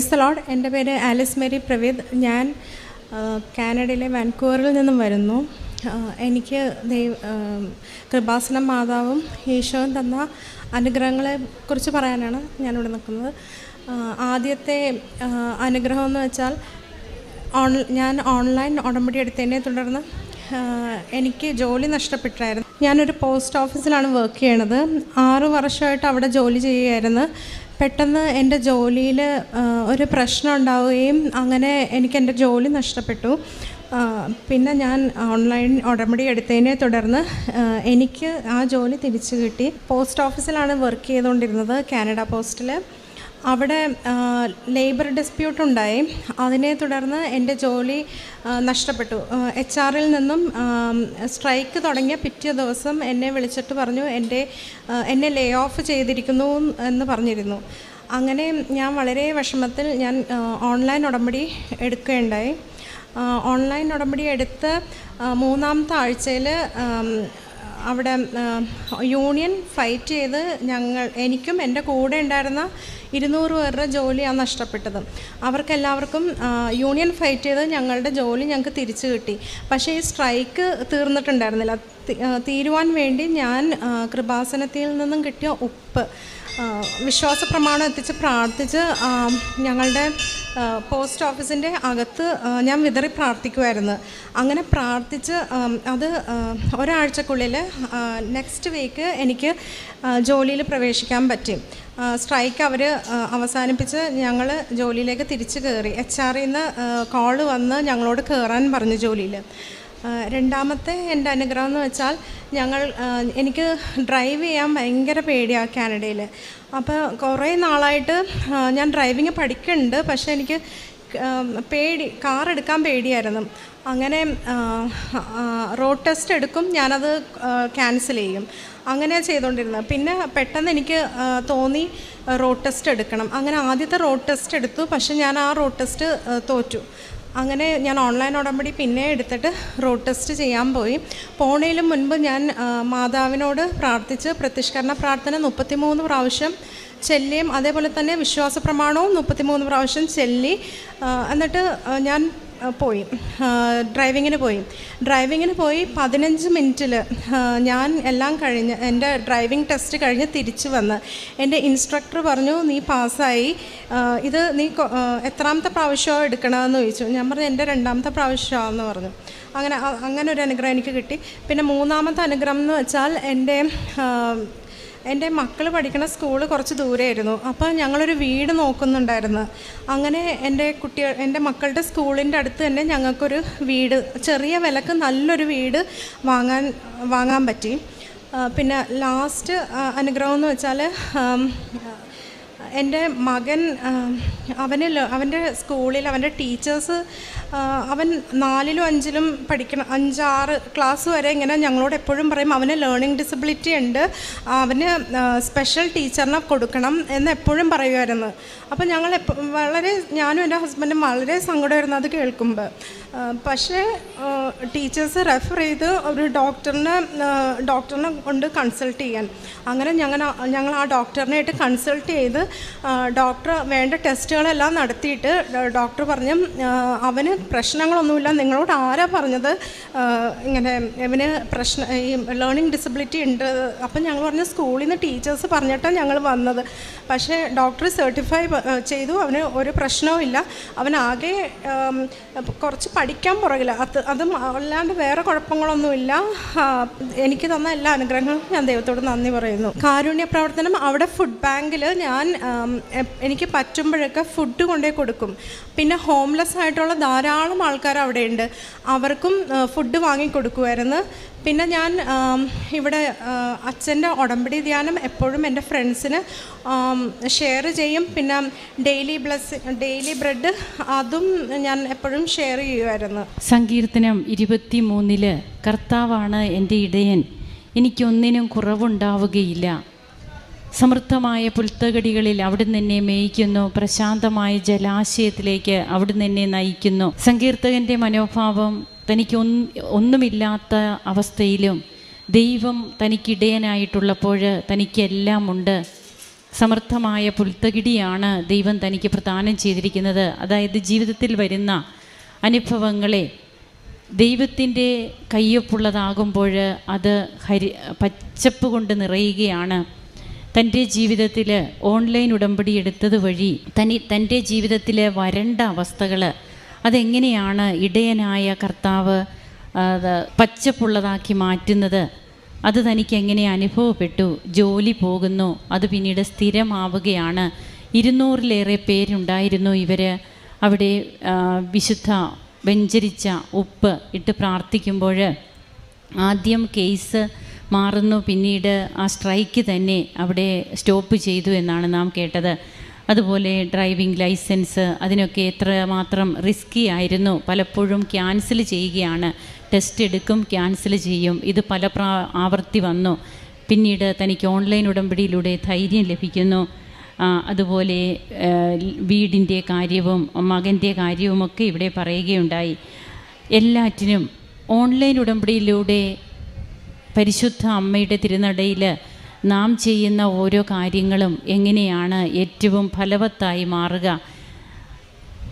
Praise the Lord. എൻ്റെ പേര് Alice Mary പ്രവീദ്. ഞാൻ കാനഡയിലെ വാൻകൂവറിൽ നിന്നും വരുന്നു. എനിക്ക് കൃപാസനം മാതാവും ഈശോയും തന്ന അനുഗ്രഹങ്ങളെ കുറിച്ച് പറയാനാണ് ഞാനിവിടെ നിൽക്കുന്നത്. ആദ്യത്തെ അനുഗ്രഹം എന്ന് വെച്ചാൽ ഞാൻ ഓൺലൈൻ ഉടമ്പടി എടുത്തതിനെ തുടർന്ന് എനിക്ക് ജോലി നഷ്ടപ്പെട്ടായിരുന്നു. ഞാനൊരു പോസ്റ്റ് ഓഫീസിലാണ് വർക്ക് ചെയ്യണത്. 6 വർഷമായിട്ട് അവിടെ ജോലി ചെയ്യുകയായിരുന്നു. പെട്ടെന്ന് എൻ്റെ ജോലിയിൽ ഒരു പ്രശ്നം ഉണ്ടാവുകയും അങ്ങനെ എനിക്ക് എൻ്റെ ജോലി നഷ്ടപ്പെട്ടു. പിന്നെ ഞാൻ ഓൺലൈൻ ഉടമ്പടി എടുത്തതിനെ തുടർന്ന് എനിക്ക് ആ ജോലി തിരിച്ചു കിട്ടി. പോസ്റ്റ് ഓഫീസിലാണ് വർക്ക് ചെയ്തുകൊണ്ടിരുന്നത്, കാനഡ പോസ്റ്റിൽ. അവിടെ ലേബർ ഡിസ്പ്യൂട്ട് ഉണ്ടായി. അതിനെ തുടർന്ന് എൻ്റെ ജോലി നഷ്ടപ്പെട്ടു. HR നിന്നും സ്ട്രൈക്ക് തുടങ്ങിയ പിറ്റേ ദിവസം എന്നെ വിളിച്ചിട്ട് പറഞ്ഞു എന്നെ ലേ ഓഫ് ചെയ്തിരിക്കുന്നു എന്ന് പറഞ്ഞിരുന്നു. അങ്ങനെ ഞാൻ വളരെ വിഷമത്തിൽ ഞാൻ ഓൺലൈൻ ഉടമ്പടി എടുക്കുകയുണ്ടായി. ഓൺലൈൻ ഉടമ്പടി എടുത്ത് 3-ാമത്തെ ആഴ്ചയിൽ അവിടെ യൂണിയൻ ഫൈറ്റ് ചെയ്ത് എനിക്കും എൻ്റെ കൂടെ ഉണ്ടായിരുന്ന 200 പേരുടെ ജോലിയാണ് നഷ്ടപ്പെട്ടത്. അവർക്കെല്ലാവർക്കും യൂണിയൻ ഫൈറ്റ് ചെയ്ത് ഞങ്ങളുടെ ജോലി ഞങ്ങൾക്ക് തിരിച്ചു കിട്ടി. പക്ഷേ ഈ സ്ട്രൈക്ക് തീർന്നിട്ടുണ്ടായിരുന്നില്ല. തീരുവാൻ വേണ്ടി ഞാൻ കൃപാസനത്തിൽ നിന്നും കിട്ടിയ വിശ്വാസ പ്രമാണം എത്തിച്ച് പ്രാർത്ഥിച്ച് ഞങ്ങളുടെ പോസ്റ്റ് ഓഫീസിൻ്റെ അകത്ത് ഞാൻ വിതറി പ്രാർത്ഥിക്കുമായിരുന്നു. അങ്ങനെ പ്രാർത്ഥിച്ച് അത് ഒരാഴ്ചക്കുള്ളിൽ നെക്സ്റ്റ് വീക്ക് എനിക്ക് ജോലിയിൽ പ്രവേശിക്കാൻ പറ്റി. സ്ട്രൈക്ക് അവർ അവസാനിപ്പിച്ച് ഞങ്ങൾ ജോലിയിലേക്ക് തിരിച്ചു കയറി. HR നിന്ന് കോള് വന്ന് ഞങ്ങളോട് കയറാൻ പറഞ്ഞു ജോലിയിൽ. രണ്ടാമത്തെ എൻ്റെ അനുഗ്രഹം എന്ന് വെച്ചാൽ എനിക്ക് ഡ്രൈവ് ചെയ്യാൻ ഭയങ്കര പേടിയാണ് കാനഡയിൽ. അപ്പോൾ കുറേ നാളായിട്ട് ഞാൻ ഡ്രൈവിങ് പഠിക്കുന്നുണ്ട്, പക്ഷേ എനിക്ക് കാർ എടുക്കാൻ പേടിയായിരുന്നു. അങ്ങനെ റോഡ് ടെസ്റ്റ് എടുക്കും, ഞാനത് ക്യാൻസൽ ചെയ്യും. അങ്ങനെ ചെയ്തുകൊണ്ടിരുന്നത്. പിന്നെ പെട്ടെന്ന് എനിക്ക് തോന്നി റോഡ് ടെസ്റ്റ് എടുക്കണം. അങ്ങനെ ആദ്യത്തെ റോഡ് ടെസ്റ്റ് എടുത്തു, പക്ഷേ ഞാൻ ആ റോഡ് ടെസ്റ്റ് തോറ്റു. അങ്ങനെ ഞാൻ ഓൺലൈൻ ഉടമ്പടി പിന്നെ എടുത്തിട്ട് റോഡ് ടെസ്റ്റ് ചെയ്യാൻ പോയി. പോണതിന് മുൻപ് ഞാൻ മാതാവിനോട് പ്രാർത്ഥിച്ച് പ്രത്യക്ഷീകരണ പ്രാർത്ഥന 33 പ്രാവശ്യം ചൊല്ലിയും അതേപോലെ തന്നെ വിശ്വാസ പ്രമാണവും 33 പ്രാവശ്യം ചൊല്ലി എന്നിട്ട് ഞാൻ ഡ്രൈവിങ്ങിന് പോയി 15 മിനിറ്റിൽ ഞാൻ എല്ലാം കഴിഞ്ഞ് എൻ്റെ ഡ്രൈവിംഗ് ടെസ്റ്റ് കഴിഞ്ഞ് തിരിച്ചു വന്ന് എൻ്റെ ഇൻസ്ട്രക്ടർ പറഞ്ഞു, നീ പാസ്സായി, ഇത് നീ എത്രാമത്തെ പ്രാവശ്യമോ എടുക്കണമെന്ന് ചോദിച്ചു. ഞാൻ പറഞ്ഞു എൻ്റെ 2ാമത്തെ പ്രാവശ്യമാണെന്ന് പറഞ്ഞു. അങ്ങനെ ഒരു അനുഗ്രഹം എനിക്ക് കിട്ടി. പിന്നെ 3ാമത്തെ അനുഗ്രഹം എന്ന് വെച്ചാൽ എൻ്റെ മക്കൾ പഠിക്കുന്ന സ്കൂൾ കുറച്ച് ദൂരമായിരുന്നു. അപ്പോൾ ഞങ്ങളൊരു വീട് നോക്കുന്നുണ്ടായിരുന്നു. അങ്ങനെ എൻ്റെ മക്കളുടെ സ്കൂളിൻ്റെ അടുത്ത് തന്നെ ഞങ്ങൾക്കൊരു വീട്, ചെറിയ വിലക്ക് നല്ലൊരു വീട് വാങ്ങാൻ പറ്റി. പിന്നെ ലാസ്റ്റ് അനുഗ്രഹം എന്ന് വെച്ചാൽ എൻ്റെ മകൻ അവൻ്റെ സ്കൂളിൽ അവൻ്റെ ടീച്ചേഴ്സ് അവൻ 4ലും 5ലും പഠിക്കണം, 5-6 ക്ലാസ് വരെ ഇങ്ങനെ ഞങ്ങളോട് എപ്പോഴും പറയും അവന് ലേണിംഗ് ഡിസബിലിറ്റി ഉണ്ട്, അവന് സ്പെഷ്യൽ ടീച്ചറിനെ കൊടുക്കണം എന്ന് എപ്പോഴും പറയുമായിരുന്നു. അപ്പം ഞാനും എൻ്റെ ഹസ്ബൻഡും വളരെ സങ്കടമായിരുന്നു അത് കേൾക്കുമ്പോൾ. പക്ഷേ ടീച്ചേഴ്സ് റെഫർ ചെയ്ത് ഒരു ഡോക്ടറിനെ കൊണ്ട് കൺസൾട്ട് ചെയ്യാൻ. അങ്ങനെ ഞങ്ങൾ ആ ഡോക്ടറിനായിട്ട് കൺസൾട്ട് ചെയ്ത് ഡോക്ടർ വേണ്ട ടെസ്റ്റുകളെല്ലാം നടത്തിയിട്ട് ഡോക്ടർ പറഞ്ഞു അവന് പ്രശ്നങ്ങളൊന്നുമില്ല, നിങ്ങളോട് ആരാ പറഞ്ഞത് ഇങ്ങനെ ഇവന് ഈ ലേണിംഗ് ഡിസബിലിറ്റി ഉണ്ട്? അപ്പം ഞങ്ങൾ പറഞ്ഞു സ്കൂളിൽ നിന്ന് ടീച്ചേഴ്സ് പറഞ്ഞിട്ടാണ് ഞങ്ങൾ വന്നത്. പക്ഷേ ഡോക്ടർ സർട്ടിഫൈ ചെയ്തു അവന് ഒരു പ്രശ്നവും ഇല്ല, അവനാകെ കുറച്ച് പഠിക്കാൻ പുറകില്ല, അതും അല്ലാണ്ട് വേറെ കുഴപ്പങ്ങളൊന്നുമില്ല. എനിക്ക് തന്ന എല്ലാ അനുഗ്രഹങ്ങളും ഞാൻ ദൈവത്തോട് നന്ദി പറയുന്നു. കാരുണ്യ പ്രവർത്തനം അവിടെ ഫുഡ് ബാങ്കിൽ എനിക്ക് പറ്റുമ്പോഴൊക്കെ ഫുഡ് കൊണ്ടേ കൊടുക്കും. പിന്നെ ഹോംലെസ് ആയിട്ടുള്ള ധാരാളം ആൾക്കാർ അവിടെയുണ്ട്, അവർക്കും ഫുഡ് വാങ്ങിക്കൊടുക്കുമായിരുന്നു. പിന്നെ ഞാൻ ഇവിടെ അച്ഛൻ്റെ ഉടമ്പടി ധ്യാനം എപ്പോഴും എൻ്റെ ഫ്രണ്ട്സിന് ഷെയർ ചെയ്യും. പിന്നെ ഡെയിലി ബ്രെഡ് അതും ഞാൻ എപ്പോഴും ഷെയർ ചെയ്യുമായിരുന്നു. സങ്കീർത്തനം 23 കർത്താവാണ് എൻ്റെ ഇടയൻ, എനിക്കൊന്നിനും കുറവുണ്ടാവുകയില്ല. സമൃദ്ധമായ പുൽത്തകടികളിൽ അവിടുന്ന് എന്നെ മേയ്ക്കുന്നു, പ്രശാന്തമായ ജലാശയത്തിലേക്ക് അവിടുന്ന് എന്നെ നയിക്കുന്നു. സങ്കീർത്തകൻ്റെ മനോഭാവം തനിക്ക് ഒന്നുമില്ലാത്ത അവസ്ഥയിലും ദൈവം തനിക്കിടയനായിട്ടുള്ളപ്പോൾ തനിക്കെല്ലാം ഉണ്ട്. സമർത്ഥമായ പുൽത്തകിടിയാണ് ദൈവം തനിക്ക് പ്രദാനം ചെയ്തിരിക്കുന്നത്. അതായത് ജീവിതത്തിൽ വരുന്ന അനുഭവങ്ങളെ ദൈവത്തിൻ്റെ കയ്യൊപ്പുള്ളതാകുമ്പോൾ അത് പച്ചപ്പ് കൊണ്ട് നിറയുകയാണ്. തൻ്റെ ജീവിതത്തിൽ ഓൺലൈൻ ഉടമ്പടി എടുത്തത് വഴി തൻ്റെ ജീവിതത്തിലെ വരണ്ട അവസ്ഥകൾ അതെങ്ങനെയാണ് ഇടയനായ കർത്താവ് പച്ചപ്പുള്ളതാക്കി മാറ്റുന്നത്, അത് തനിക്ക് എങ്ങനെ അനുഭവപ്പെട്ടു. ജോലി പോകുന്നു, അത് പിന്നീട് സ്ഥിരമാവുകയാണ്. 200-ലേറെ പേരുണ്ടായിരുന്നു. ഇവർ അവിടെ വിശുദ്ധ വെഞ്ചരിച്ച ഉപ്പ് ഇട്ട് പ്രാർത്ഥിക്കുമ്പോൾ ആദ്യം കേസ് മാറുന്നു, പിന്നീട് ആ സ്ട്രൈക്ക് തന്നെ അവിടെ സ്റ്റോപ്പ് ചെയ്തു എന്നാണ് നാം കേട്ടത്. അതുപോലെ ഡ്രൈവിംഗ് ലൈസൻസ് അതിനൊക്കെ എത്രമാത്രം റിസ്കി ആയിരുന്നു. പലപ്പോഴും ക്യാൻസൽ ചെയ്യുകയാണ്, ടെസ്റ്റ് എടുക്കും, ക്യാൻസൽ ചെയ്യും. ഇത് പല ആവർത്തി വന്നു. പിന്നീട് തനിക്ക് ഓൺലൈൻ ഉടമ്പടിയിലൂടെ ധൈര്യം ലഭിക്കുന്നു. അതുപോലെ വീടിൻ്റെ കാര്യവും മകൻ്റെ കാര്യവുമൊക്കെ ഇവിടെ പറയുകയുണ്ടായി. എല്ലാറ്റിനും ഓൺലൈൻ ഉടമ്പടിയിലൂടെ പരിശുദ്ധ അമ്മയുടെ തിരുനടയിൽ നാം ചെയ്യുന്ന ഓരോ കാര്യങ്ങളും എങ്ങനെയാണ് ഏറ്റവും ഫലവത്തായി മാറുക.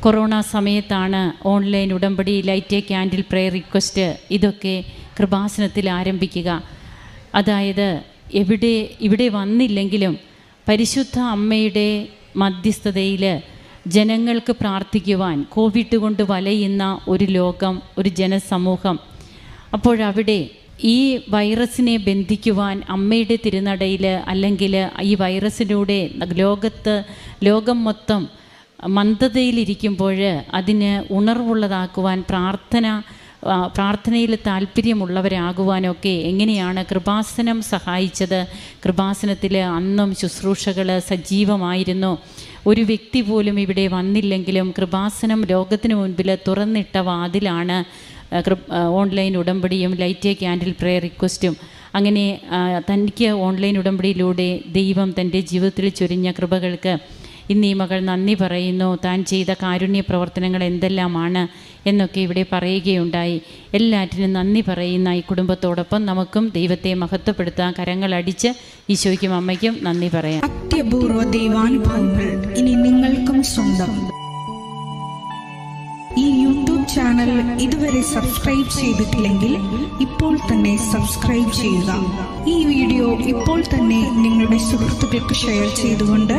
കൊറോണ സമയത്താണ് ഓൺലൈൻ ഉടമ്പടി, light a candle prayer request ഇതൊക്കെ കൃപാസനത്തിൽ ആരംഭിക്കുക. അതായത് ഇവിടെ വന്നില്ലെങ്കിലും പരിശുദ്ധ അമ്മയുടെ മധ്യസ്ഥതയിൽ ജനങ്ങൾക്ക് പ്രാർത്ഥിക്കുവാൻ കോവിഡ് കൊണ്ട് വലയുന്ന ഒരു ലോകം, ഒരു ജനസമൂഹം. അപ്പോഴവിടെ ഈ വൈറസിനെ ബന്ധിക്കുവാൻ അമ്മയുടെ തിരുനടയിൽ അല്ലെങ്കിൽ ഈ വൈറസിലൂടെ ലോകം മൊത്തം മന്ദതയിലിരിക്കുമ്പോൾ അതിന് ഉണർവുള്ളതാക്കുവാൻ പ്രാർത്ഥനയിൽ താല്പര്യമുള്ളവരാകുവാനൊക്കെ എങ്ങനെയാണ് കൃപാസനം സഹായിച്ചത്. കൃപാസനത്തിൽ അന്നും ശുശ്രൂഷകൾ സജീവമായിരുന്നു. ഒരു വ്യക്തി പോലും ഇവിടെ വന്നില്ലെങ്കിലും കൃപാസനം ലോകത്തിന് മുൻപിൽ തുറന്നിട്ട വാതിലാണ് ഓൺലൈൻ ഉടമ്പടിയും ലൈറ്റ് എ ക്യാൻഡിൽ പ്രേയർ റിക്വസ്റ്റും. അങ്ങനെ തനിക്ക് ഓൺലൈൻ ഉടമ്പടിയിലൂടെ ദൈവം തൻ്റെ ജീവിതത്തിൽ ചൊരിഞ്ഞ കൃപകൾക്ക് ഇന്ന് ഈ മകൾ നന്ദി പറയുന്നു. താൻ ചെയ്ത കാരുണ്യ പ്രവർത്തനങ്ങൾ എന്തെല്ലാമാണ് എന്നൊക്കെ ഇവിടെ പറയുകയുണ്ടായി. എല്ലാറ്റിനും നന്ദി പറയുന്ന ഈ കുടുംബത്തോടൊപ്പം നമുക്കും ദൈവത്തെ മഹത്വപ്പെടുത്താൻ കരങ്ങളടിച്ച് ഈശോയ്ക്കും അമ്മയ്ക്കും നന്ദി പറയാം. അത്യപൂർവ ദൈവാനുഭവങ്ങൾ ഇനി നിങ്ങൾക്കും സ്വന്തം. ഈ യൂട്യൂബ് ചാനൽ ഇതുവരെ സബ്സ്ക്രൈബ് ചെയ്തിട്ടില്ലെങ്കിൽ ഇപ്പോൾ തന്നെ സബ്സ്ക്രൈബ് ചെയ്യുക. ഈ വീഡിയോ ഇപ്പോൾ തന്നെ നിങ്ങളുടെ സുഹൃത്തുക്കൾക്ക് ഷെയർ ചെയ്തുകൊണ്ട്